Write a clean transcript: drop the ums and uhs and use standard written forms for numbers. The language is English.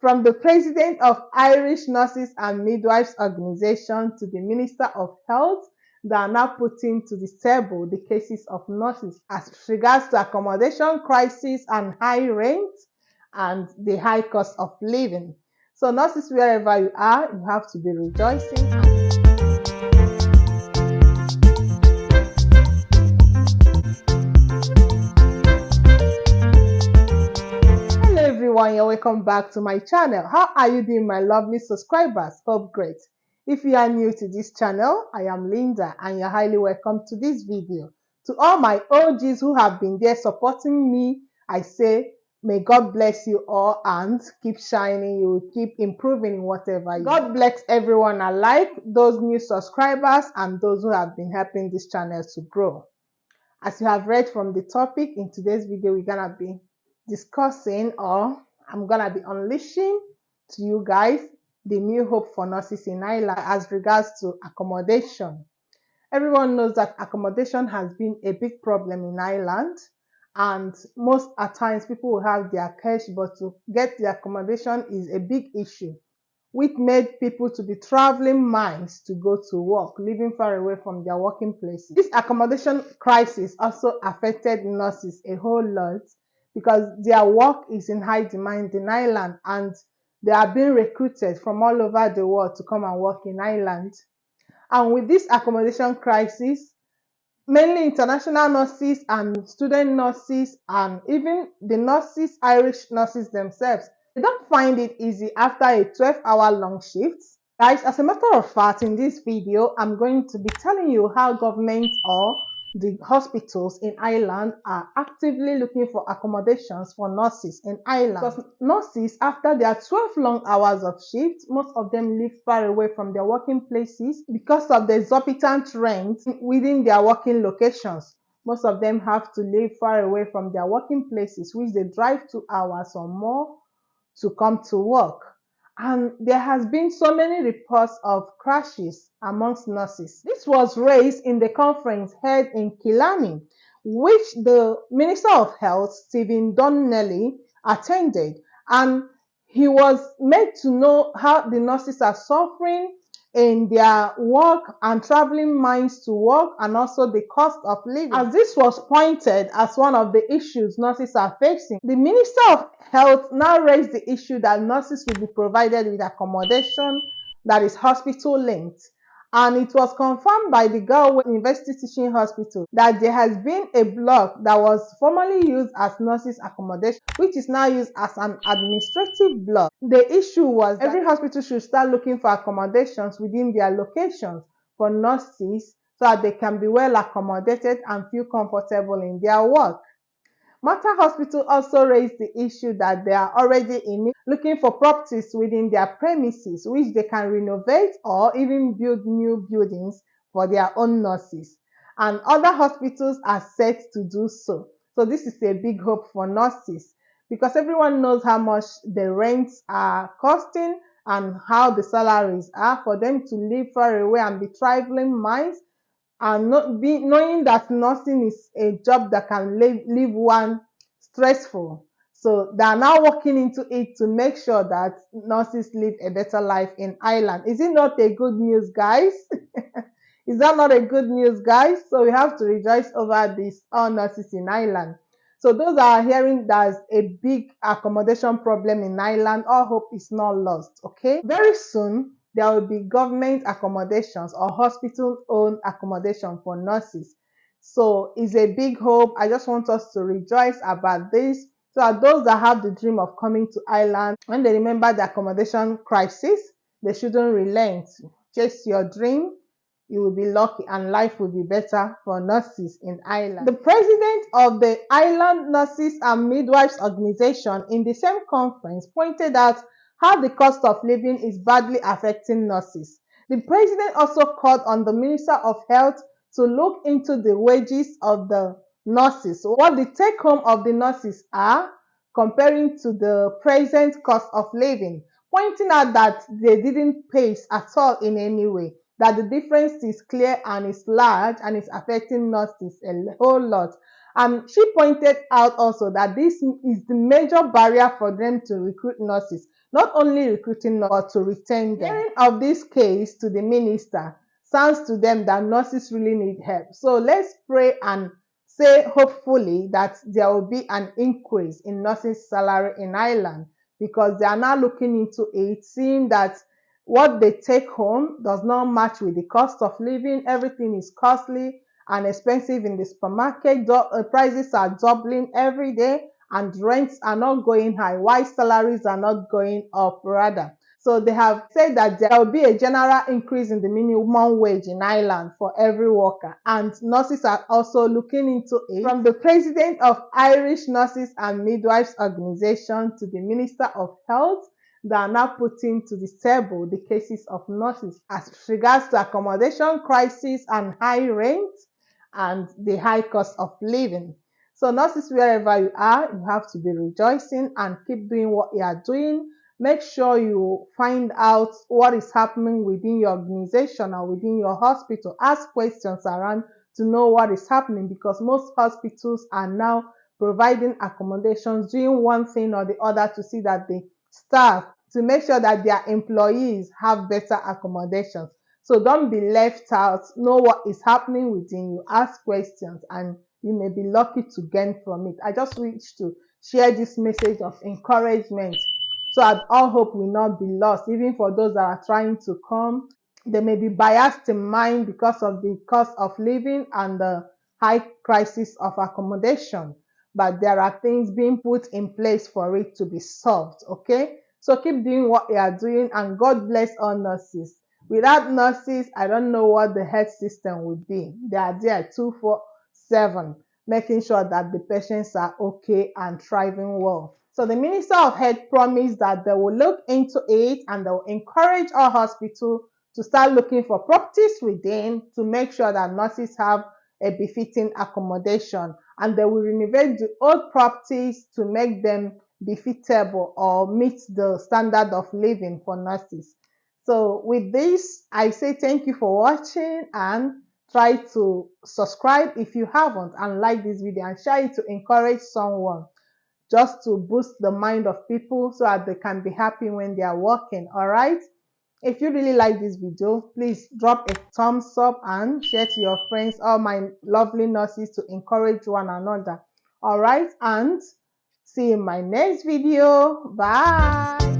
From the president of Irish Nurses and Midwives Organization to the Minister of Health, they are now putting to the table the cases of nurses as regards to accommodation crisis and high rent and the high cost of living. So nurses, wherever you are, you have to be rejoicing. Hello everyone, you're welcome back to my channel. How are you doing, my lovely subscribers? Hope great. If you are new to this channel, I am Linda and you're highly welcome to this video. To all my OGs who have been there supporting me, I say may God bless you all and keep shining. You will keep improving in whatever you do. God bless everyone alike, those new subscribers and those who have been helping this channel to grow. As you have read from the topic, in today's video we're gonna be discussing, or I'm gonna be unleashing to you guys the new hope for nurses in Ireland as regards to accommodation. Everyone knows that accommodation has been a big problem in Ireland, and most at times people will have their cash, but to get the accommodation is a big issue, which made people to be traveling miles to go to work, living far away from their working places. This accommodation crisis also affected nurses a whole lot because their work is in high demand in Ireland and they are being recruited from all over the world to come and work in Ireland. And with this accommodation crisis, mainly international nurses and student nurses and even the nurses, Irish nurses themselves, they don't find it easy after a 12-hour long shift. Guys, as a matter of fact, in this video, I'm going to be telling you how government or the hospitals in Ireland are actively looking for accommodations for nurses in Ireland. Because nurses, after their 12 long hours of shift, most of them live far away from their working places because of the exorbitant rent within their working locations. Most of them have to live far away from their working places, which they drive 2 hours or more to come to work. And there has been so many reports of crashes amongst nurses. This was raised in the conference held in Killarney, which the Minister of Health, Stephen Donnelly, attended. And he was made to know how the nurses are suffering in their work and traveling miles to work, and also the cost of living. As this was pointed as one of the issues nurses are facing, the Minister of Health now raised the issue that nurses will be provided with accommodation that is hospital linked. And it was confirmed by the Galway University Teaching Hospital that there has been a block that was formerly used as nurses accommodation, which is now used as an administrative block. The issue was every hospital should start looking for accommodations within their locations for nurses so that they can be well accommodated and feel comfortable in their work. Mater Hospital also raised the issue that they are already looking for properties within their premises which they can renovate or even build new buildings for their own nurses. And other hospitals are set to do so. So this is a big hope for nurses because everyone knows how much the rents are costing and how the salaries are for them to live far away and be traveling miles, and knowing that nursing is a job that can leave one stressful. So they are now working into it to make sure that nurses live a better life in Ireland. Is it not a good news, guys? Is that not a good news, guys? So we have to rejoice over this, all nurses in Ireland. So those that are hearing there's a big accommodation problem in Ireland, all hope is not lost, okay? Very soon, there will be government accommodations or hospital-owned accommodation for nurses. So it's a big hope. I just want us to rejoice about this. So that those that have the dream of coming to Ireland, when they remember the accommodation crisis, they shouldn't relent. Chase your dream. You will be lucky and life will be better for nurses in Ireland. The president of the Ireland Nurses and Midwives Organization in the same conference pointed out how the cost of living is badly affecting nurses. The president also called on the Minister of Health to look into the wages of the nurses, what the take home of the nurses are comparing to the present cost of living, pointing out that they didn't pay at all in any way, that the difference is clear and is large and is affecting nurses a whole lot. And she pointed out also that this is the major barrier for them to recruit nurses not only recruiting but to retain them. Hearing of this case to the minister sounds to them that nurses really need help. So let's pray and say hopefully that there will be an increase in nursing salary in Ireland, because they are now looking into it, seeing that what they take home does not match with the cost of living. Everything is costly and expensive in the supermarket. Prices are doubling every day, and rents are not going high, while salaries are not going up, rather. So they have said that there will be a general increase in the minimum wage in Ireland for every worker, and nurses are also looking into it. From the president of Irish Nurses and Midwives Organization to the Minister of Health, they are now putting to the table the cases of nurses as regards to accommodation crisis and high rent and the high cost of living. So nurses, wherever you are, you have to be rejoicing and keep doing what you are doing. Make sure you find out what is happening within your organization or within your hospital. Ask questions around to know what is happening, because most hospitals are now providing accommodations, doing one thing or the other to see that the staff, to make sure that their employees have better accommodations. So don't be left out. Know what is happening within you. Ask questions and you may be lucky to gain from it. I just wish to share this message of encouragement so that all hope will not be lost, even for those that are trying to come. They may be biased in mind because of the cost of living and the high crisis of accommodation, but there are things being put in place for it to be solved. Okay, so keep doing what you are doing, and God bless all nurses. Without nurses, I don't know what the health system would be. They are there 24/7, making sure that the patients are okay and thriving well. So the Minister of Health promised that they will look into it and they will encourage our hospital to start looking for properties within to make sure that nurses have a befitting accommodation, and they will renovate the old properties to make them befitable or meet the standard of living for nurses. So with this, I say thank you for watching, and try to subscribe if you haven't, and like this video and share it to encourage someone, just to boost the mind of people so that they can be happy when they are working. All right, if you really like this video, please drop a thumbs up and share to your friends, all my lovely nurses, to encourage one another. All right, and see you in my next video. Bye.